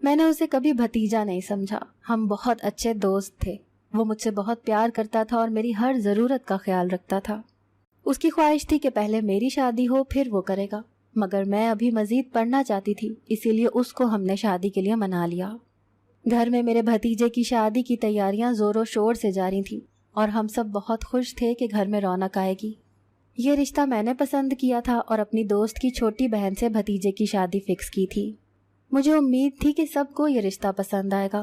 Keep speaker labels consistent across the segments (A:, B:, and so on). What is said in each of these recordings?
A: میں نے اسے کبھی بھتیجا نہیں سمجھا، ہم بہت اچھے دوست تھے۔ وہ مجھ سے بہت پیار کرتا تھا اور میری ہر ضرورت کا خیال رکھتا تھا۔ اس کی خواہش تھی کہ پہلے میری شادی ہو پھر وہ کرے گا، مگر میں ابھی مزید پڑھنا چاہتی تھی، اسی لیے اس کو ہم نے شادی کے لیے منا لیا۔ گھر میں میرے بھتیجے کی شادی کی تیاریاں زور و شور سے جاری تھیں اور ہم سب بہت خوش تھے کہ گھر میں رونق آئے گی۔ یہ رشتہ میں نے پسند کیا تھا اور اپنی دوست کی چھوٹی بہن سے بھتیجے کی شادی فکس کی تھی۔ مجھے امید تھی کہ سب کو یہ رشتہ پسند آئے گا،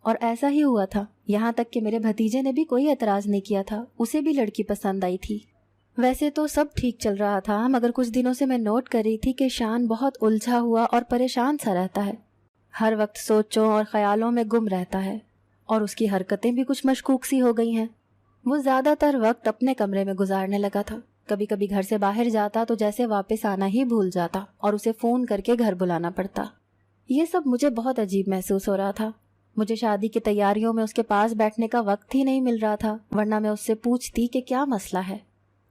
A: اور ایسا ہی ہوا تھا، یہاں تک کہ میرے بھتیجے نے بھی کوئی اعتراض نہیں کیا تھا، اسے بھی لڑکی پسند آئی تھی۔ ویسے تو سب ٹھیک چل رہا تھا، مگر کچھ دنوں سے میں نوٹ کر رہی تھی کہ شان بہت الجھا ہوا اور پریشان سا رہتا ہے، ہر وقت سوچوں اور خیالوں میں گم رہتا ہے، اور اس کی حرکتیں بھی کچھ مشکوک سی ہو گئی ہیں۔ وہ زیادہ تر وقت اپنے کمرے میں گزارنے لگا تھا، کبھی کبھی گھر سے باہر جاتا تو جیسے واپس آنا ہی بھول جاتا اور اسے فون کر کے گھر بلانا پڑتا۔ یہ سب مجھے بہت عجیب محسوس ہو رہا تھا۔ مجھے شادی کی تیاریوں میں اس کے پاس بیٹھنے کا وقت ہی نہیں مل رہا تھا، ورنہ میں اس سے پوچھتی کہ کیا مسئلہ ہے۔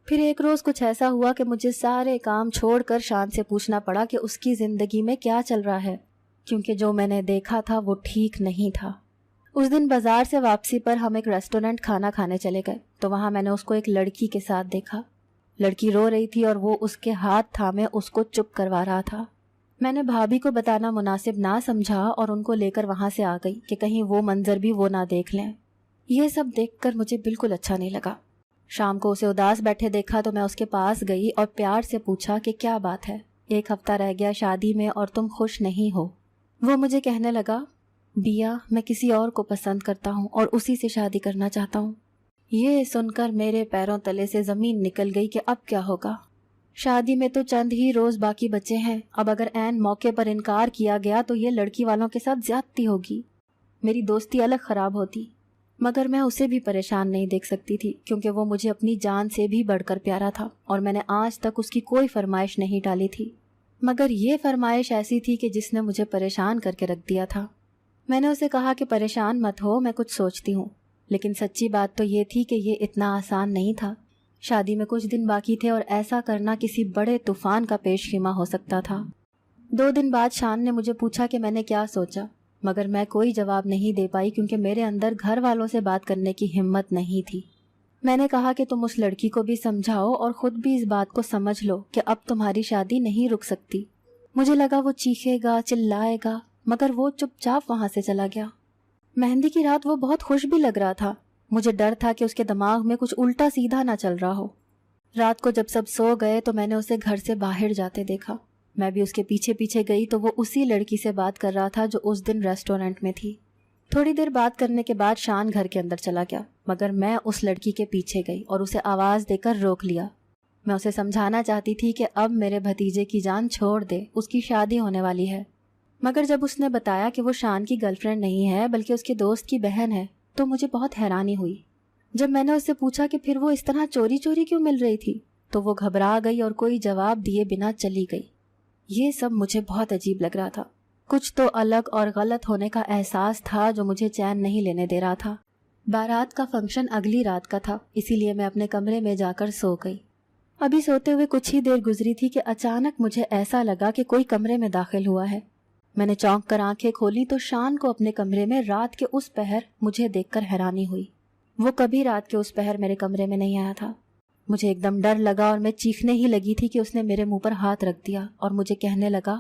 A: پھر ایک روز کچھ ایسا ہوا کہ مجھے سارے کام چھوڑ کر شان سے پوچھنا پڑا کہ اس کی زندگی میں کیا چل رہا ہے، کیونکہ جو میں نے دیکھا تھا وہ ٹھیک نہیں تھا۔ اس دن بازار سے واپسی پر ہم ایک ریسٹورنٹ کھانا کھانے چلے گئے تو وہاں میں نے اس کو ایک لڑکی کے ساتھ دیکھا۔ لڑکی رو رہی تھی اور وہ اس کے ہاتھ تھامے اس کو چپ کروا رہا تھا۔ میں نے بھابھی کو بتانا مناسب نہ سمجھا اور ان کو لے کر وہاں سے آ گئی کہ کہیں وہ منظر بھی وہ نہ دیکھ لیں۔ یہ سب دیکھ کر مجھے بالکل اچھا نہیں لگا۔ شام کو اسے اداس بیٹھے دیکھا تو میں اس کے پاس گئی اور پیار سے پوچھا کہ کیا بات ہے، 1 ہفتہ رہ گیا شادی میں اور تم خوش نہیں ہو۔ وہ مجھے کہنے لگا، بیا میں کسی اور کو پسند کرتا ہوں اور اسی سے شادی کرنا چاہتا ہوں۔ یہ سن کر میرے پیروں تلے سے زمین نکل گئی کہ اب کیا ہوگا۔ شادی میں تو چند ہی روز باقی بچے ہیں، اب اگر عین موقع پر انکار کیا گیا تو یہ لڑکی والوں کے ساتھ زیادتی ہوگی، میری دوستی الگ خراب ہوتی۔ مگر میں اسے بھی پریشان نہیں دیکھ سکتی تھی، کیونکہ وہ مجھے اپنی جان سے بھی بڑھ کر پیارا تھا اور میں نے آج تک اس کی کوئی فرمائش نہیں ٹالی تھی۔ مگر یہ فرمائش ایسی تھی کہ جس نے مجھے پریشان کر کے رکھ دیا تھا۔ میں نے اسے کہا کہ پریشان مت ہو، میں کچھ سوچتی ہوں، لیکن سچی بات تو یہ تھی کہ یہ اتنا آسان نہیں تھا۔ شادی میں کچھ دن باقی تھے اور ایسا کرنا کسی بڑے طوفان کا پیش خیمہ ہو سکتا تھا۔ 2 دن بعد شان نے مجھے پوچھا کہ میں نے کیا سوچا، مگر میں کوئی جواب نہیں دے پائی کیونکہ میرے اندر گھر والوں سے بات کرنے کی ہمت نہیں تھی۔ میں نے کہا کہ تم اس لڑکی کو بھی سمجھاؤ اور خود بھی اس بات کو سمجھ لو کہ اب تمہاری شادی نہیں رک سکتی۔ مجھے لگا وہ چیخے گا، چلائے گا، مگر وہ چپ چاپ وہاں سے چلا گیا۔ مہندی کی رات وہ بہت خوش بھی لگ رہا تھا، مجھے ڈر تھا کہ اس کے دماغ میں کچھ الٹا سیدھا نہ چل رہا ہو۔ رات کو جب سب سو گئے تو میں نے اسے گھر سے باہر جاتے دیکھا۔ میں بھی اس کے پیچھے پیچھے گئی تو وہ اسی لڑکی سے بات کر رہا تھا جو اس دن ریسٹورنٹ میں تھی۔ تھوڑی دیر بات کرنے کے بعد شان گھر کے اندر چلا گیا، مگر میں اس لڑکی کے پیچھے گئی اور اسے آواز دے کر روک لیا۔ میں اسے سمجھانا چاہتی تھی کہ اب میرے بھتیجے کی جان چھوڑ دے، اس کی شادی ہونے والی ہے۔ مگر جب اس نے بتایا کہ وہ شان کی گرل فرینڈ نہیں ہے بلکہ اس کے دوست کی بہن ہے تو مجھے بہت حیرانی ہوئی۔ جب میں نے اس سے پوچھا کہ پھر وہ اس طرح چوری چوری کیوں مل رہی تھی تو وہ گھبرا گئی اور کوئی جواب دیے بنا چلی گئی۔ یہ سب مجھے بہت عجیب لگ رہا تھا، کچھ تو الگ اور غلط ہونے کا احساس تھا جو مجھے چین نہیں لینے دے رہا تھا۔ بارات کا فنکشن اگلی رات کا تھا، اسی لیے میں اپنے کمرے میں جا کر سو گئی۔ ابھی سوتے ہوئے کچھ ہی دیر گزری تھی کہ اچانک مجھے ایسا لگا کہ کوئی کمرے میں داخل ہوا ہے۔ میں نے چونک کر آنکھیں کھولی تو شان کو اپنے کمرے میں رات کے اس پہر مجھے دیکھ کر حیرانی ہوئی۔ وہ کبھی رات کے اس پہر میرے کمرے میں نہیں آیا تھا۔ مجھے ایک دم ڈر لگا اور میں چیخنے ہی لگی تھی کہ اس نے میرے منہ پر ہاتھ رکھ دیا اور مجھے کہنے لگا،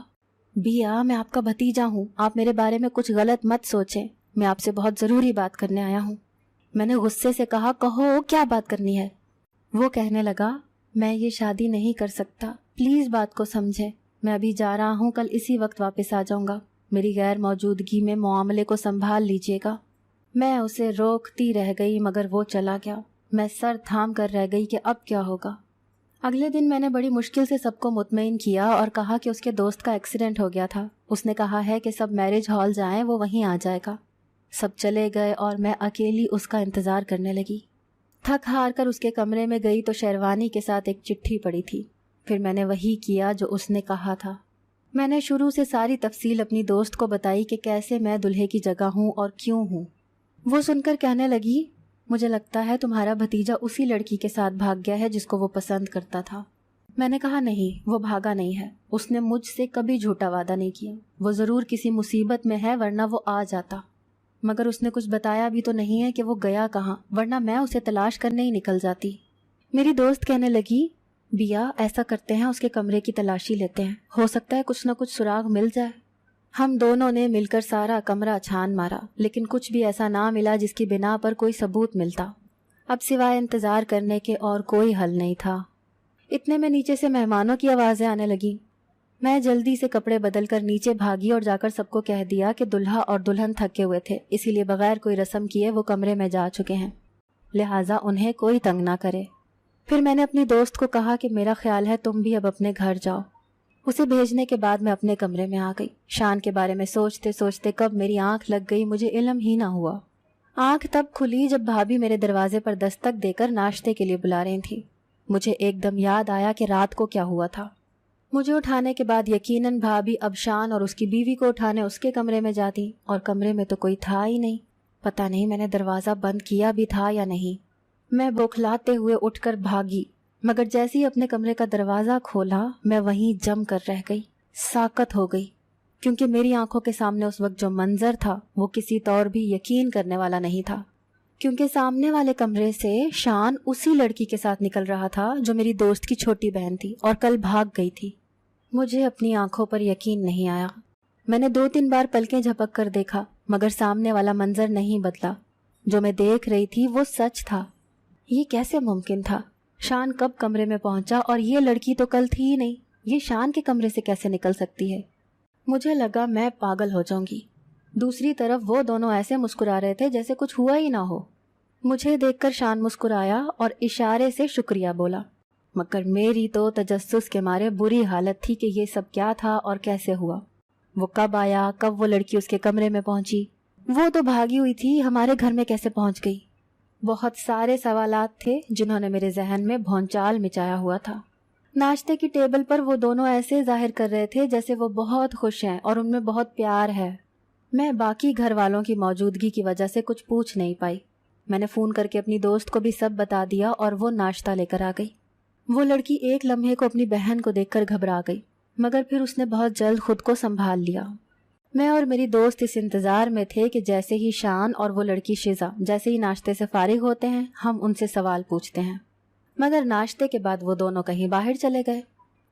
A: بیا میں آپ کا بھتیجا ہوں، آپ میرے بارے میں کچھ غلط مت سوچیں، میں آپ سے بہت ضروری بات کرنے آیا ہوں۔ میں نے غصے سے کہا، کہو کیا بات کرنی ہے؟ وہ کہنے لگا، میں یہ شادی نہیں کر سکتا، پلیز بات کو سمجھیں، میں ابھی جا رہا ہوں، کل اسی وقت واپس آ جاؤں گا، میری غیر موجودگی میں معاملے کو سنبھال لیجیے گا۔ میں اسے روکتی رہ گئی مگر وہ چلا گیا۔ میں سر تھام کر رہ گئی کہ اب کیا ہوگا۔ اگلے دن میں نے بڑی مشکل سے سب کو مطمئن کیا اور کہا کہ اس کے دوست کا ایکسیڈنٹ ہو گیا تھا، اس نے کہا ہے کہ سب میرج ہال جائیں، وہ وہیں آ جائے گا۔ سب چلے گئے اور میں اکیلی اس کا انتظار کرنے لگی۔ تھک ہار کر اس کے کمرے میں گئی تو شیروانی کے ساتھ ایک چٹھی پڑی تھی۔ پھر میں نے وہی کیا جو اس نے کہا تھا۔ میں نے شروع سے ساری تفصیل اپنی دوست کو بتائی کہ کیسے میں دلہے کی جگہ ہوں اور کیوں ہوں۔ وہ سن کر کہنے لگی، مجھے لگتا ہے تمہارا بھتیجا اسی لڑکی کے ساتھ بھاگ گیا ہے جس کو وہ پسند کرتا تھا۔ میں نے کہا نہیں، وہ بھاگا نہیں ہے، اس نے مجھ سے کبھی جھوٹا وعدہ نہیں کیا، وہ ضرور کسی مصیبت میں ہے ورنہ وہ آ جاتا، مگر اس نے کچھ بتایا بھی تو نہیں ہے کہ وہ گیا کہاں، ورنہ میں اسے تلاش کرنے ہی نکل جاتی۔ میری دوست کہنے لگی بیا ایسا کرتے ہیں اس کے کمرے کی تلاشی لیتے ہیں، ہو سکتا ہے کچھ نہ کچھ سراغ مل جائے۔ ہم دونوں نے مل کر سارا کمرہ چھان مارا لیکن کچھ بھی ایسا نہ ملا جس کی بنا پر کوئی ثبوت ملتا۔ اب سوائے انتظار کرنے کے اور کوئی حل نہیں تھا۔ اتنے میں نیچے سے مہمانوں کی آوازیں آنے لگیں۔ میں جلدی سے کپڑے بدل کر نیچے بھاگی اور جا کر سب کو کہہ دیا کہ دلہا اور دلہن تھکے ہوئے تھے، اسی لیے بغیر کوئی رسم کیے وہ کمرے میں جا چکے ہیں، لہٰذا انہیں کوئی تنگ نہ کرے۔ پھر میں نے اپنی دوست کو کہا کہ میرا خیال ہے تم بھی اب اپنے گھر جاؤ۔ اسے بھیجنے کے بعد میں اپنے کمرے میں آ گئی۔ شان کے بارے میں سوچتے سوچتے کب میری آنکھ لگ گئی مجھے علم ہی نہ ہوا۔ آنکھ تب کھلی جب بھابھی میرے دروازے پر دستک دے کر ناشتے کے لیے بلا رہی تھی۔ مجھے ایک دم یاد آیا کہ رات کو کیا ہوا تھا۔ مجھے اٹھانے کے بعد یقیناً بھابھی اب شان اور اس کی بیوی کو اٹھانے اس کے کمرے میں جاتی، اور کمرے میں تو کوئی تھا ہی نہیں۔ پتہ نہیں میں نے دروازہ بند کیا بھی تھا یا نہیں۔ میں بوکھلاتے ہوئے اٹھ کر بھاگی، مگر جیسے ہی اپنے کمرے کا دروازہ کھولا میں وہیں جم کر رہ گئی، ساکت ہو گئی، کیونکہ میری آنکھوں کے سامنے اس وقت جو منظر تھا وہ کسی طور بھی یقین کرنے والا نہیں تھا، کیونکہ سامنے والے کمرے سے شان اسی لڑکی کے ساتھ نکل رہا تھا جو میری دوست کی چھوٹی بہن تھی اور کل بھاگ گئی تھی۔ مجھے اپنی آنکھوں پر یقین نہیں آیا۔ میں نے 2-3 بار پلکیں جھپک کر دیکھا مگر سامنے والا منظر نہیں بدلا۔ جو میں دیکھ رہی تھی وہ سچ تھا۔ یہ کیسے ممکن تھا؟ شان کب کمرے میں پہنچا اور یہ لڑکی تو کل تھی ہی نہیں، یہ شان کے کمرے سے کیسے نکل سکتی ہے؟ مجھے لگا میں پاگل ہو جاؤں گی۔ دوسری طرف وہ دونوں ایسے مسکرا رہے تھے جیسے کچھ ہوا ہی نہ ہو۔ مجھے دیکھ کر شان مسکرایا اور اشارے سے شکریہ بولا، مگر میری تو تجسس کے مارے بری حالت تھی کہ یہ سب کیا تھا اور کیسے ہوا۔ وہ کب آیا، کب وہ لڑکی اس کے کمرے میں پہنچی؟ وہ تو بھاگی ہوئی تھی، ہمارے گھر میں کیسے پہنچ گئی؟ بہت سارے سوالات تھے جنہوں نے میرے ذہن میں بھونچال مچایا ہوا تھا۔ ناشتے کی ٹیبل پر وہ دونوں ایسے ظاہر کر رہے تھے جیسے وہ بہت خوش ہیں اور ان میں بہت پیار ہے۔ میں باقی گھر والوں کی موجودگی کی وجہ سے کچھ پوچھ نہیں پائی۔ میں نے فون کر کے اپنی دوست کو بھی سب بتا دیا اور وہ ناشتہ لے کر آ گئی۔ وہ لڑکی ایک لمحے کو اپنی بہن کو دیکھ کر گھبرا گئی، مگر پھر اس نے بہت جلد خود کو سنبھال لیا۔ میں اور میری دوست اس انتظار میں تھے کہ جیسے ہی شان اور وہ لڑکی شیزا جیسے ہی ناشتے سے فارغ ہوتے ہیں ہم ان سے سوال پوچھتے ہیں، مگر ناشتے کے بعد وہ دونوں کہیں باہر چلے گئے۔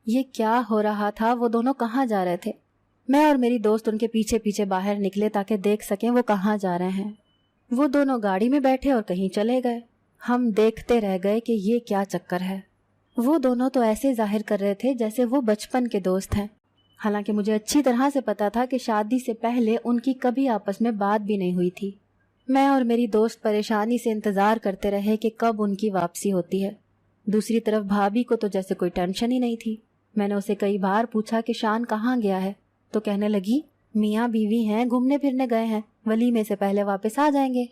A: یہ کیا ہو رہا تھا؟ وہ دونوں کہاں جا رہے تھے؟ میں اور میری دوست ان کے پیچھے پیچھے باہر نکلے تاکہ دیکھ سکیں وہ کہاں جا رہے ہیں۔ وہ دونوں گاڑی میں بیٹھے اور کہیں چلے گئے۔ ہم دیکھتے رہ گئے کہ یہ کیا چکر ہے۔ وہ دونوں تو ایسے ظاہر کر رہے تھے جیسے وہ بچپن کے دوست ہیں، حالانکہ مجھے اچھی طرح سے پتا تھا کہ شادی سے پہلے ان کی کبھی آپس میں بات بھی نہیں ہوئی تھی۔ میں اور میری دوست پریشانی سے انتظار کرتے رہے کہ کب ان کی واپسی ہوتی ہے۔ دوسری طرف بھابھی کو تو جیسے کوئی ٹینشن ہی نہیں تھی۔ میں نے اسے کئی بار پوچھا کہ شان کہاں گیا ہے تو کہنے لگی میاں بیوی ہیں، گھومنے پھرنے گئے ہیں، ولیمے سے پہلے واپس آ جائیں گے۔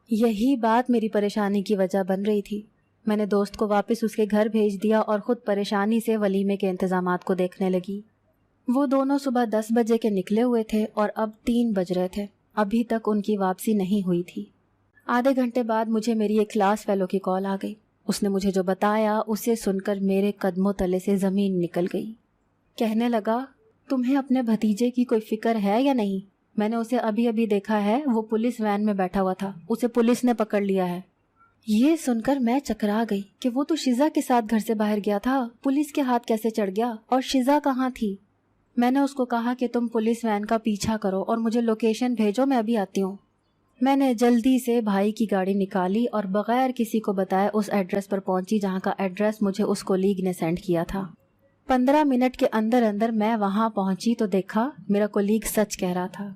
A: یہی بات میری پریشانی کی وجہ بن رہی تھی۔ میں نے دوست کو واپس اس کے گھر بھیج دیا اور خود پریشانی سے ولیمے کے انتظامات کو دیکھنے لگی۔ وہ دونوں صبح 10 بجے کے نکلے ہوئے تھے اور اب 3 بج رہے تھے، ابھی تک ان کی واپسی نہیں ہوئی تھی۔ آدھے گھنٹے بعد مجھے میری ایک کلاس فیلو کی کال آ گئی۔ اس نے مجھے جو بتایا اسے سن کر میرے قدموں تلے سے زمین نکل گئی۔ کہنے لگا تمہیں اپنے بھتیجے کی کوئی فکر ہے یا نہیں؟ میں نے اسے ابھی ابھی دیکھا ہے، وہ پولیس وین میں بیٹھا ہوا تھا، اسے پولیس نے پکڑ لیا ہے۔ یہ سن کر میں چکرا گئی کہ وہ تو شیزا کے ساتھ گھر سے باہر گیا تھا، پولیس کے ہاتھ کیسے چڑھ گیا اور شیزا کہاں تھی؟ میں نے اس کو کہا کہ تم پولیس وین کا پیچھا کرو اور مجھے لوکیشن بھیجو، میں ابھی آتی ہوں۔ میں نے جلدی سے بھائی کی گاڑی نکالی اور بغیر کسی کو بتائے اس ایڈریس پر پہنچی جہاں کا ایڈریس مجھے اس کولیگ نے سینڈ کیا تھا۔ 15 منٹ کے اندر اندر میں وہاں پہنچی تو دیکھا میرا کولیگ سچ کہہ رہا تھا۔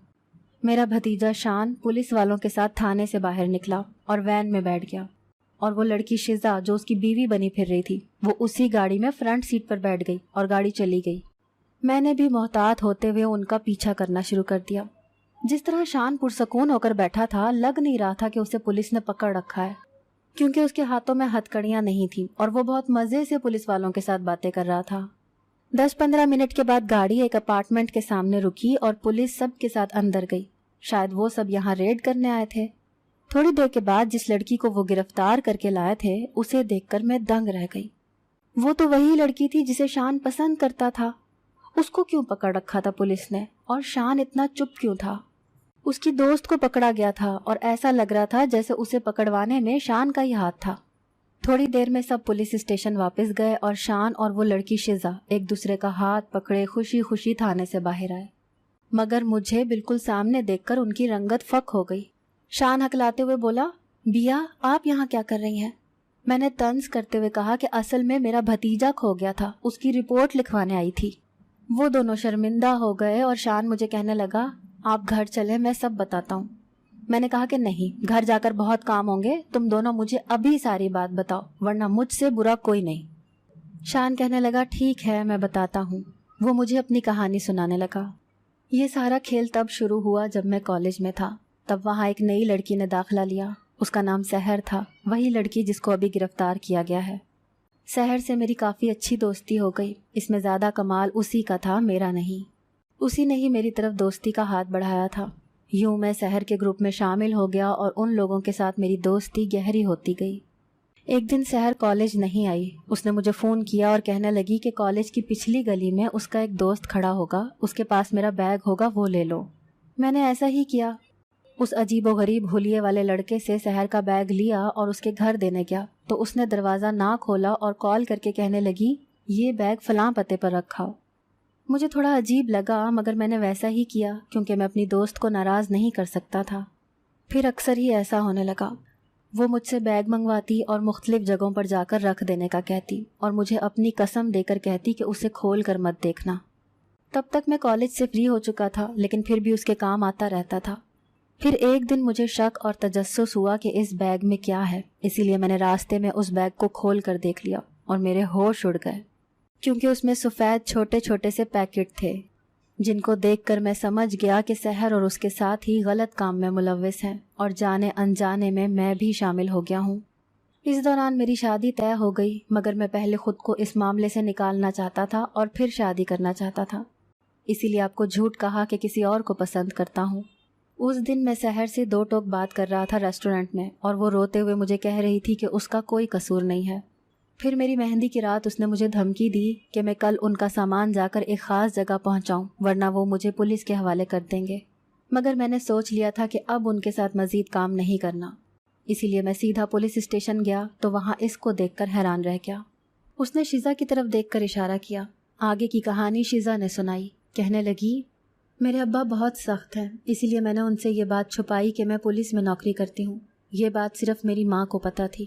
A: میرا بھتیجا شان پولیس والوں کے ساتھ تھانے سے باہر نکلا اور وین میں بیٹھ گیا، اور وہ لڑکی شیزا جو اس کی بیوی بنی پھر رہی تھی وہ اسی گاڑی میں فرنٹ سیٹ پر بیٹھ گئی اور گاڑی چلی گئی۔ میں نے بھی محتاط ہوتے ہوئے ان کا پیچھا کرنا شروع کر دیا۔ جس طرح شان پرسکون ہو کر بیٹھا تھا لگ نہیں رہا تھا کہ اسے پولیس نے پکڑ رکھا ہے، کیونکہ اس کے ہاتھوں میں ہتھکڑیاں نہیں تھیں اور وہ بہت مزے سے پولیس والوں کے ساتھ باتیں کر رہا تھا۔ 10-15 منٹ کے بعد گاڑی ایک اپارٹمنٹ کے سامنے رکی اور پولیس سب کے ساتھ اندر گئی۔ شاید وہ سب یہاں ریڈ کرنے آئے تھے۔ تھوڑی دیر کے بعد جس لڑکی کو وہ گرفتار کر کے لائے تھے اسے دیکھ کر میں دنگ رہ گئی۔ وہ تو وہی لڑکی تھی جسے شان پسند کرتا تھا. اس کو کیوں پکڑ رکھا تھا پولیس نے؟ اور شان اتنا چپ کیوں تھا؟ اس کی دوست کو پکڑا گیا تھا اور ایسا لگ رہا تھا جیسے اسے پکڑوانے میں شان کا ہی ہاتھ تھا. تھوڑی دیر میں سب پولیس اسٹیشن واپس گئے اور شان اور وہ لڑکی شزا ایک دوسرے کا ہاتھ پکڑے خوشی خوشی تھانے سے باہر آئے. مگر مجھے بالکل سامنے دیکھ کر ان کی رنگت فک ہو گئی. شان ہکلاتے ہوئے بولا، بیا آپ یہاں کیا کر رہی ہیں؟ میں نے طنز کرتے ہوئے کہا کہ اصل میں میرا بھتیجا کھو گیا تھا، اس کی رپورٹ لکھوانے آئی تھی. وہ دونوں شرمندہ ہو گئے اور شان مجھے کہنے لگا، آپ گھر چلیں میں سب بتاتا ہوں. میں نے کہا کہ نہیں، گھر جا کر بہت کام ہوں گے، تم دونوں مجھے ابھی ساری بات بتاؤ ورنہ مجھ سے برا کوئی نہیں. شان کہنے لگا ٹھیک ہے میں بتاتا ہوں. وہ مجھے اپنی کہانی سنانے لگا. یہ سارا کھیل تب شروع ہوا جب میں کالج میں تھا. تب وہاں ایک نئی لڑکی نے داخلہ لیا. اس کا نام سحر تھا، وہی لڑکی جس کو ابھی گرفتار کیا گیا ہے. سحر سے میری کافی اچھی دوستی ہو گئی. اس میں زیادہ کمال اسی کا تھا، میرا نہیں. اسی نے ہی میری طرف دوستی کا ہاتھ بڑھایا تھا. یوں میں سحر کے گروپ میں شامل ہو گیا اور ان لوگوں کے ساتھ میری دوستی گہری ہوتی گئی. ایک دن سحر کالج نہیں آئی. اس نے مجھے فون کیا اور کہنے لگی کہ کالج کی پچھلی گلی میں اس کا ایک دوست کھڑا ہوگا، اس کے پاس میرا بیگ ہوگا، وہ لے لو. میں نے ایسا ہی کیا. اس عجیب و غریب حلیے والے لڑکے سے سحر کا بیگ لیا اور اس کے گھر دینے گیا تو اس نے دروازہ نہ کھولا اور کال کر کے کہنے لگی یہ بیگ فلاں پتے پر رکھا ہو. مجھے تھوڑا عجیب لگا مگر میں نے ویسا ہی کیا کیونکہ میں اپنی دوست کو ناراض نہیں کر سکتا تھا. پھر اکثر ہی ایسا ہونے لگا. وہ مجھ سے بیگ منگواتی اور مختلف جگہوں پر جا کر رکھ دینے کا کہتی اور مجھے اپنی قسم دے کر کہتی کہ اسے کھول کر مت دیکھنا. تب تک میں کالج سے فری ہو چکا تھا لیکن پھر بھی اس کے کام آتا رہتا تھا. پھر ایک دن مجھے شک اور تجسس ہوا کہ اس بیگ میں کیا ہے، اسی لیے میں نے راستے میں اس بیگ کو کھول کر دیکھ لیا اور میرے ہوش اڑ گئے کیونکہ اس میں سفید چھوٹے چھوٹے سے پیکٹ تھے جن کو دیکھ کر میں سمجھ گیا کہ سحر اور اس کے ساتھ ہی غلط کام میں ملوث ہیں اور جانے انجانے میں بھی شامل ہو گیا ہوں. اس دوران میری شادی طے ہو گئی مگر میں پہلے خود کو اس معاملے سے نکالنا چاہتا تھا اور پھر شادی کرنا چاہتا تھا. اسی لیے آپ کو جھوٹ کہا کہ کسی اور کو پسند کرتا ہوں. اس دن میں سحر سے 2 ٹوک بات کر رہا تھا ریسٹورنٹ میں اور وہ روتے ہوئے مجھے کہہ رہی تھی کہ اس کا کوئی قصور نہیں ہے. پھر میری مہندی کی رات اس نے مجھے دھمکی دی کہ میں کل ان کا سامان جا کر ایک خاص جگہ پہنچاؤں ورنہ وہ مجھے پولیس کے حوالے کر دیں گے. مگر میں نے سوچ لیا تھا کہ اب ان کے ساتھ مزید کام نہیں کرنا، اسی لیے میں سیدھا پولیس اسٹیشن گیا تو وہاں اس کو دیکھ کر حیران رہ گیا. اس نے شیزا کی طرف دیکھ کر اشارہ کیا. آگے کی کہانی شیزا نے سنائی. کہنے لگی میرے ابا بہت سخت ہیں، اسی لیے میں نے ان سے یہ بات چھپائی کہ میں پولیس میں نوکری کرتی ہوں. یہ بات صرف میری ماں کو پتہ تھی.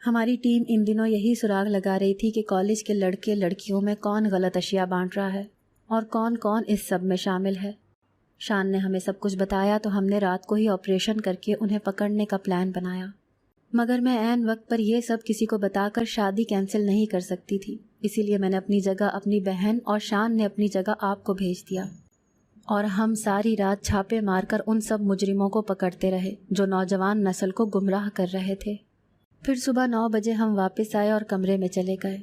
A: ہماری ٹیم ان دنوں یہی سراغ لگا رہی تھی کہ کالج کے لڑکے لڑکیوں میں کون غلط اشیاء بانٹ رہا ہے اور کون کون اس سب میں شامل ہے. شان نے ہمیں سب کچھ بتایا تو ہم نے رات کو ہی آپریشن کر کے انہیں پکڑنے کا پلان بنایا. مگر میں عین وقت پر یہ سب کسی کو بتا کر شادی کینسل نہیں کر سکتی تھی، اسی لیے میں نے اپنی جگہ اپنی بہن اور شان نے اپنی جگہ آپ کو بھیج دیا اور ہم ساری رات چھاپے مار کر ان سب مجرموں کو پکڑتے رہے جو نوجوان نسل کو گمراہ کر رہے تھے. پھر صبح 9 بجے ہم واپس آئے اور کمرے میں چلے گئے.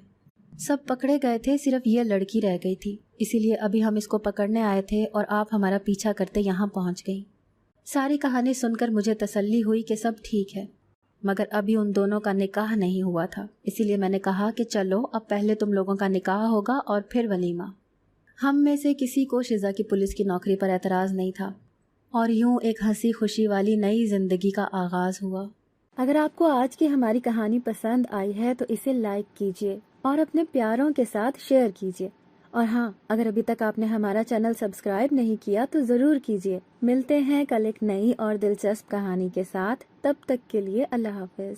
A: سب پکڑے گئے تھے، صرف یہ لڑکی رہ گئی تھی، اسی لیے ابھی ہم اس کو پکڑنے آئے تھے اور آپ ہمارا پیچھا کرتے یہاں پہنچ گئی. ساری کہانی سن کر مجھے تسلی ہوئی کہ سب ٹھیک ہے، مگر ابھی ان دونوں کا نکاح نہیں ہوا تھا، اسی لیے میں نے کہا کہ چلو اب پہلے تم لوگوں کا نکاح ہوگا اور پھر ولیمہ. ہم میں سے کسی کو شزا کی پولیس کی نوکری پر اعتراض نہیں تھا اور یوں ایک ہنسی خوشی والی نئی زندگی کا آغاز ہوا. اگر آپ کو آج کی ہماری کہانی پسند آئی ہے تو اسے لائک کیجیے اور اپنے پیاروں کے ساتھ شیئر کیجیے. اور ہاں، اگر ابھی تک آپ نے ہمارا چینل سبسکرائب نہیں کیا تو ضرور کیجیے. ملتے ہیں کل ایک نئی اور دلچسپ کہانی کے ساتھ. تب تک کے لیے اللہ حافظ.